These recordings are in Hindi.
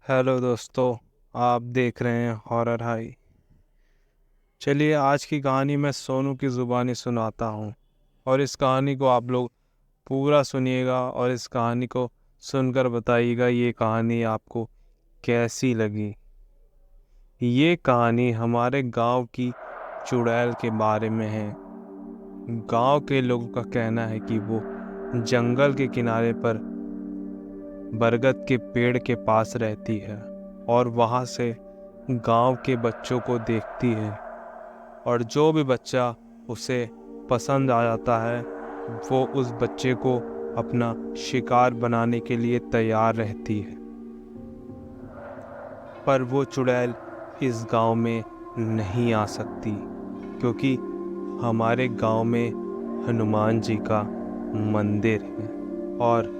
हेलो दोस्तों, आप देख रहे हैं हॉरर हाई। चलिए, आज की कहानी मैं सोनू की ज़ुबानी सुनाता हूँ और इस कहानी को आप लोग पूरा सुनिएगा और इस कहानी को सुनकर बताइएगा ये कहानी आपको कैसी लगी। ये कहानी हमारे गांव की चुड़ैल के बारे में है। गांव के लोगों का कहना है कि वो जंगल के किनारे पर बरगद के पेड़ के पास रहती है और वहाँ से गांव के बच्चों को देखती है, और जो भी बच्चा उसे पसंद आ जाता है वो उस बच्चे को अपना शिकार बनाने के लिए तैयार रहती है। पर वो चुड़ैल इस गांव में नहीं आ सकती क्योंकि हमारे गांव में हनुमान जी का मंदिर है और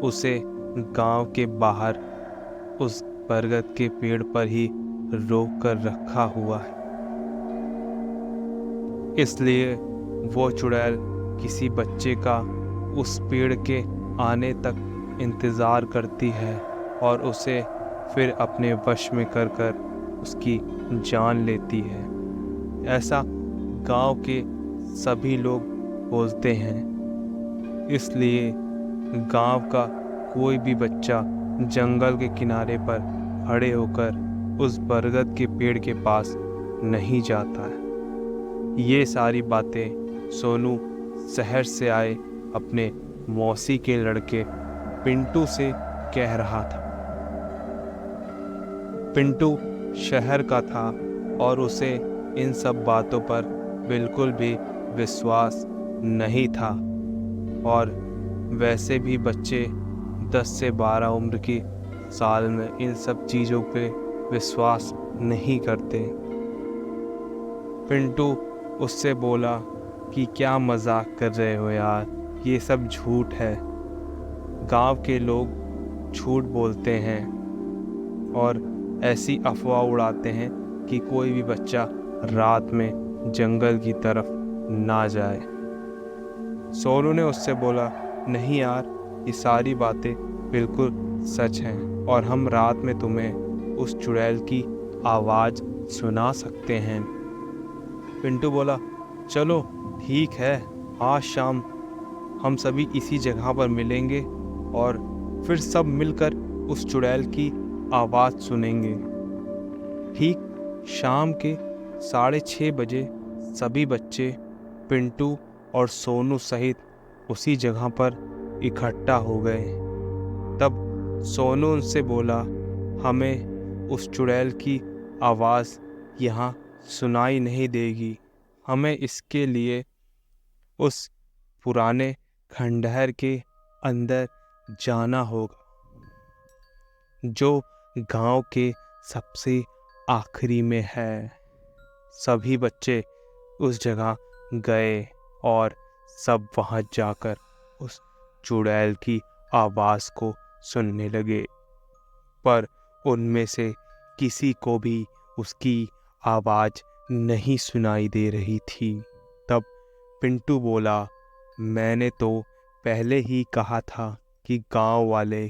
उसे गांव के बाहर उस बरगद के पेड़ पर ही रोक कर रखा हुआ है। इसलिए वो चुड़ैल किसी बच्चे का उस पेड़ के आने तक इंतज़ार करती है और उसे फिर अपने वश में कर कर उसकी जान लेती है। ऐसा गांव के सभी लोग बोलते हैं। इसलिए गांव का कोई भी बच्चा जंगल के किनारे पर खड़े होकर उस बरगद के पेड़ के पास नहीं जाता है। ये सारी बातें सोनू शहर से आए अपने मौसी के लड़के पिंटू से कह रहा था। पिंटू शहर का था और उसे इन सब बातों पर बिल्कुल भी विश्वास नहीं था, और वैसे भी बच्चे 10 से 12 उम्र की साल में इन सब चीज़ों पे विश्वास नहीं करते। पिंटू उससे बोला कि क्या मजाक कर रहे हो यार, ये सब झूठ है। गांव के लोग झूठ बोलते हैं और ऐसी अफवाह उड़ाते हैं कि कोई भी बच्चा रात में जंगल की तरफ ना जाए। सोनू ने उससे बोला, नहीं यार, ये सारी बातें बिल्कुल सच हैं और हम रात में तुम्हें उस चुड़ैल की आवाज़ सुना सकते हैं। पिंटू बोला, चलो ठीक है, आज शाम हम सभी इसी जगह पर मिलेंगे और फिर सब मिलकर उस चुड़ैल की आवाज़ सुनेंगे। ठीक शाम के 6:30 बजे सभी बच्चे पिंटू और सोनू सहित उसी जगह पर इकट्ठा हो गए। तब सोनू उनसे बोला, हमें उस चुड़ैल की आवाज़ यहाँ सुनाई नहीं देगी। हमें इसके लिए उस पुराने खंडहर के अंदर जाना होगा जो गांव के सबसे आखिरी में है। सभी बच्चे उस जगह गए और सब वहां जाकर उस चुड़ैल की आवाज़ को सुनने लगे, पर उनमें से किसी को भी उसकी आवाज़ नहीं सुनाई दे रही थी। तब पिंटू बोला, मैंने तो पहले ही कहा था कि गांव वाले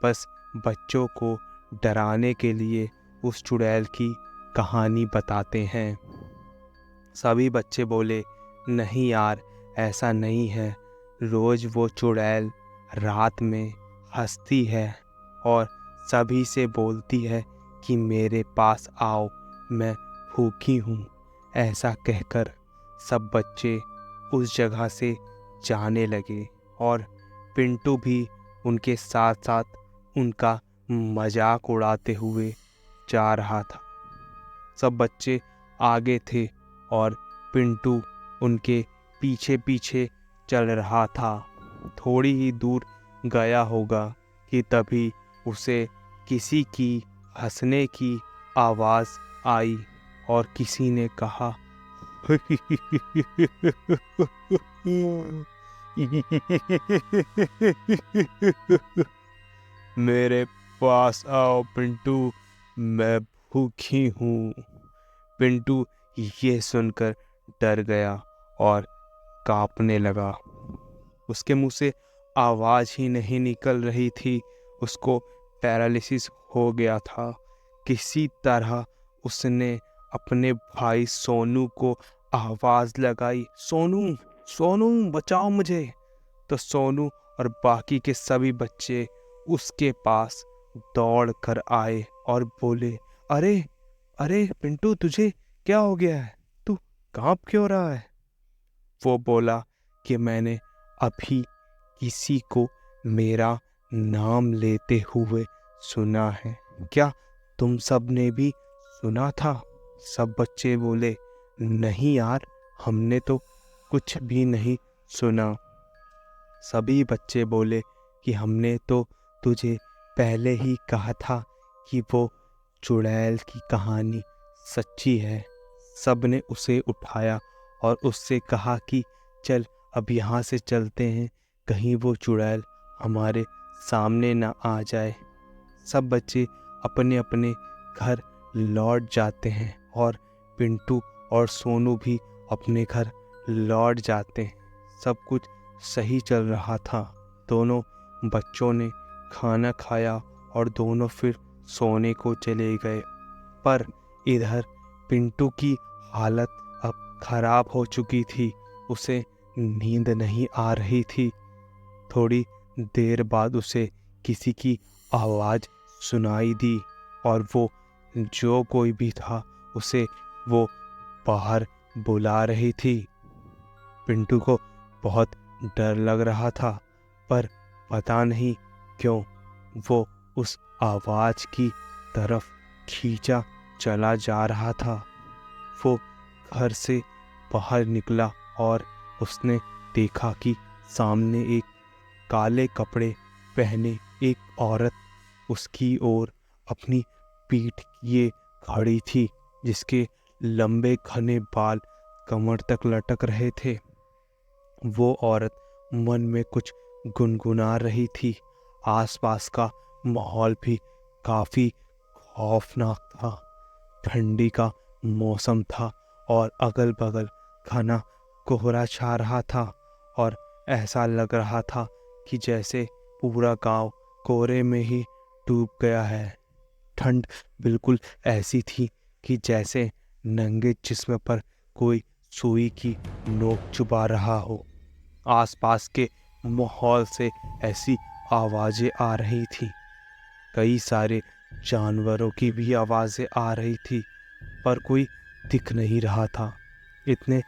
बस बच्चों को डराने के लिए उस चुड़ैल की कहानी बताते हैं। सभी बच्चे बोले, नहीं यार, ऐसा नहीं है। रोज़ वो चुड़ैल रात में हंसती है और सभी से बोलती है कि मेरे पास आओ, मैं भूखी हूँ। ऐसा कहकर सब बच्चे उस जगह से जाने लगे और पिंटू भी उनके साथ साथ उनका मजाक उड़ाते हुए जा रहा था। सब बच्चे आगे थे और पिंटू उनके पीछे पीछे चल रहा था। थोड़ी ही दूर गया होगा कि तभी उसे किसी की हंसने की आवाज़ आई और किसी ने कहा, मेरे पास आओ पिंटू, मैं भूखी हूँ। पिंटू ये सुनकर डर गया और कांपने लगा। उसके मुंह से आवाज़ ही नहीं निकल रही थी। उसको पैरालिसिस हो गया था। किसी तरह उसने अपने भाई सोनू को आवाज़ लगाई, सोनू सोनू बचाओ मुझे। तो सोनू और बाकी के सभी बच्चे उसके पास दौड़ कर आए और बोले, अरे अरे पिंटू, तुझे क्या हो गया है? तू कांप क्यों रहा है? वो बोला कि मैंने अभी किसी को मेरा नाम लेते हुए सुना है। क्या तुम सब ने भी सुना था? सब बच्चे बोले, नहीं यार, हमने तो कुछ भी नहीं सुना। सभी बच्चे बोले कि हमने तो तुझे पहले ही कहा था कि वो चुड़ैल की कहानी सच्ची है। सब ने उसे उठाया और उससे कहा कि चल अब यहाँ से चलते हैं, कहीं वो चुड़ैल हमारे सामने ना आ जाए। सब बच्चे अपने अपने घर लौट जाते हैं और पिंटू और सोनू भी अपने घर लौट जाते हैं। सब कुछ सही चल रहा था। दोनों बच्चों ने खाना खाया और दोनों फिर सोने को चले गए। पर इधर पिंटू की हालत अब खराब हो चुकी थी। उसे नींद नहीं आ रही थी। थोड़ी देर बाद उसे किसी की आवाज़ सुनाई दी और वो जो कोई भी था उसे वो बाहर बुला रही थी। पिंटू को बहुत डर लग रहा था, पर पता नहीं क्यों वो उस आवाज़ की तरफ खींचा चला जा रहा था। वो घर से बाहर निकला और उसने देखा कि सामने एक काले कपड़े पहने एक औरत उसकी ओर अपनी पीठ किए खड़ी थी, जिसके लंबे घने बाल कमर तक लटक रहे थे। वो औरत मन में कुछ गुनगुना रही थी। आसपास का माहौल भी काफ़ी खौफनाक था। ठंडी का मौसम था और अगल बगल घना कोहरा छा रहा था और ऐसा लग रहा था कि जैसे पूरा गांव कोहरे में ही डूब गया है। ठंड बिल्कुल ऐसी थी कि जैसे नंगे जिस्म पर कोई सुई की नोक चुभा रहा हो। आसपास के माहौल से ऐसी आवाज़ें आ रही थी। कई सारे जानवरों की भी आवाज़ें आ रही थी, पर कोई दिख नहीं रहा था। इतने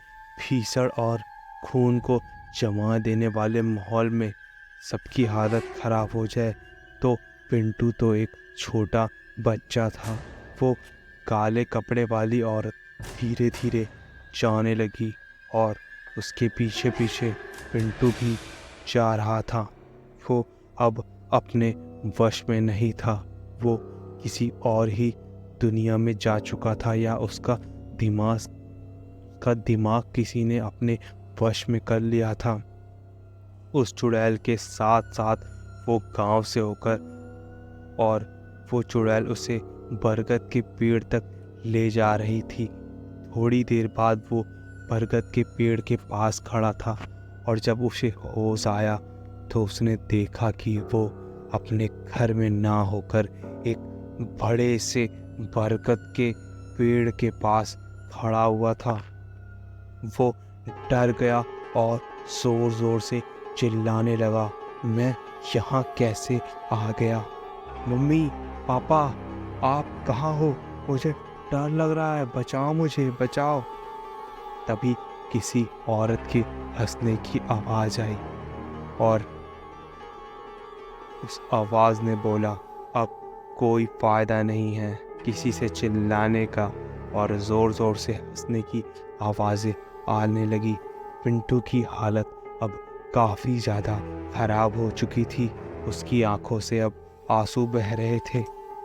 भीषण और खून को जमा देने वाले माहौल में सबकी हालत ख़राब हो जाए तो पिंटू तो एक छोटा बच्चा था। वो काले कपड़े वाली औरत धीरे धीरे जाने लगी और उसके पीछे पीछे पिंटू भी जा रहा था। वो अब अपने वश में नहीं था। वो किसी और ही दुनिया में जा चुका था, या उसका दिमाग किसी ने अपने वश में कर लिया था। उस चुड़ैल के साथ साथ वो गांव से होकर, और वो चुड़ैल उसे बरगद के पेड़ तक ले जा रही थी। थोड़ी देर बाद वो बरगद के पेड़ के पास खड़ा था और जब उसे होश आया तो उसने देखा कि वो अपने घर में ना होकर एक बड़े से बरगद के पेड़ के पास खड़ा हुआ था। वो डर गया और ज़ोर ज़ोर से चिल्लाने लगा, मैं यहाँ कैसे आ गया? मम्मी, पापा, आप कहाँ हो? मुझे डर लग रहा है, बचाओ मुझे, बचाओ। तभी किसी औरत के हंसने की आवाज़ आई और उस आवाज़ ने बोला, अब कोई फ़ायदा नहीं है किसी से चिल्लाने का, और ज़ोर ज़ोर से हंसने की आवाज़ें आने लगी। पिंटू की हालत अब काफ़ी ज़्यादा ख़राब हो चुकी थी। उसकी आंखों से अब आंसू बह रहे थे।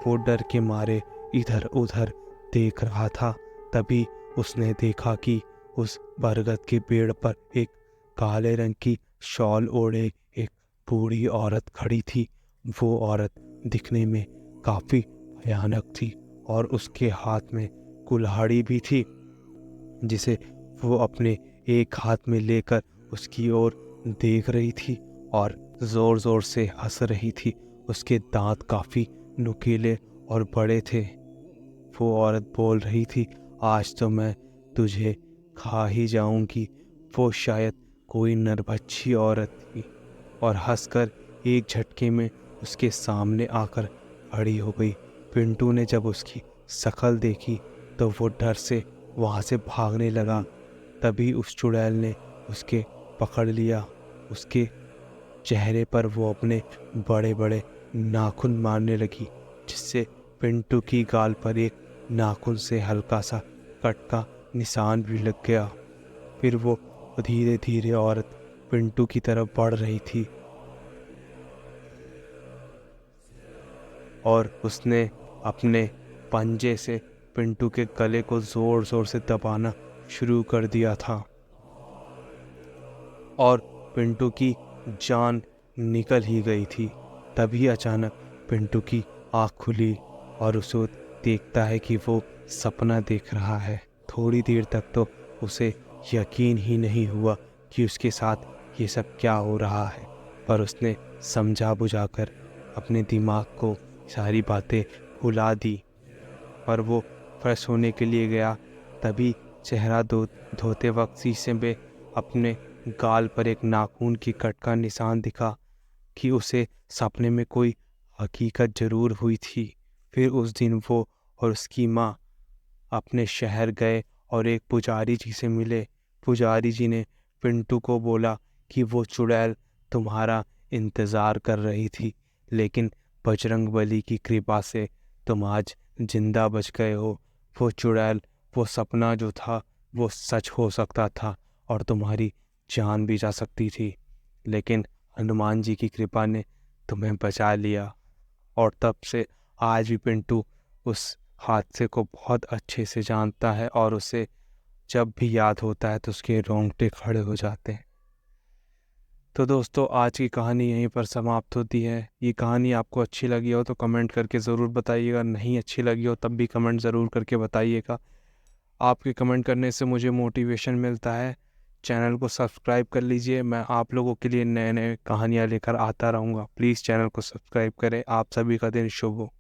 वो डर के मारे इधर उधर देख रहा था। तभी उसने देखा कि उस बरगद के पेड़ पर एक काले रंग की शॉल ओढ़े एक बूढ़ी औरत खड़ी थी। वो औरत दिखने में काफ़ी भयानक थी और उसके हाथ में कुल्हाड़ी भी थी, जिसे वो अपने एक हाथ में लेकर उसकी ओर देख रही थी और ज़ोर ज़ोर से हंस रही थी। उसके दांत काफ़ी नुकीले और बड़े थे। वो औरत बोल रही थी, आज तो मैं तुझे खा ही जाऊंगी। वो शायद कोई नरभक्षी औरत थी और हंसकर एक झटके में उसके सामने आकर खड़ी हो गई। पिंटू ने जब उसकी शक्ल देखी तो वो डर से वहाँ से भागने लगा। तभी उस चुड़ैल ने उसके पकड़ लिया। उसके चेहरे पर वो अपने बड़े बड़े नाखून मारने लगी, जिससे पिंटू की गाल पर एक नाखून से हल्का सा कट का निशान भी लग गया। फिर वो धीरे धीरे औरत पिंटू की तरफ बढ़ रही थी और उसने अपने पंजे से पिंटू के गले को ज़ोर ज़ोर से दबाना शुरू कर दिया था और पिंटू की जान निकल ही गई थी। तभी अचानक पिंटू की आँख खुली और उसे देखता है कि वो सपना देख रहा है। थोड़ी देर तक तो उसे यकीन ही नहीं हुआ कि उसके साथ ये सब क्या हो रहा है, पर उसने समझा बुझाकर अपने दिमाग को सारी बातें भुला दी और वो फ्रेश होने के लिए गया। तभी चेहरा धोते वक्त शीशे में अपने गाल पर एक नाखून की कट का निशान दिखा कि उसे सपने में कोई हकीकत जरूर हुई थी। फिर उस दिन वो और उसकी माँ अपने शहर गए और एक पुजारी जी से मिले। पुजारी जी ने पिंटू को बोला कि वो चुड़ैल तुम्हारा इंतज़ार कर रही थी, लेकिन बजरंगबली की कृपा से तुम आज जिंदा बच गए हो। वो चुड़ैल, वो सपना जो था वो सच हो सकता था और तुम्हारी जान भी जा सकती थी, लेकिन हनुमान जी की कृपा ने तुम्हें बचा लिया। और तब से आज भी पिंटू उस हादसे को बहुत अच्छे से जानता है और उसे जब भी याद होता है तो उसके रोंगटे खड़े हो जाते हैं। तो दोस्तों, आज की कहानी यहीं पर समाप्त होती है। ये कहानी आपको अच्छी लगी हो तो कमेंट करके ज़रूर बताइएगा, नहीं अच्छी लगी हो तब भी कमेंट ज़रूर करके बताइएगा। आपके कमेंट करने से मुझे मोटिवेशन मिलता है। चैनल को सब्सक्राइब कर लीजिए, मैं आप लोगों के लिए नए नए कहानियाँ लेकर आता रहूँगा। प्लीज़ चैनल को सब्सक्राइब करें। आप सभी का दिन शुभ हो।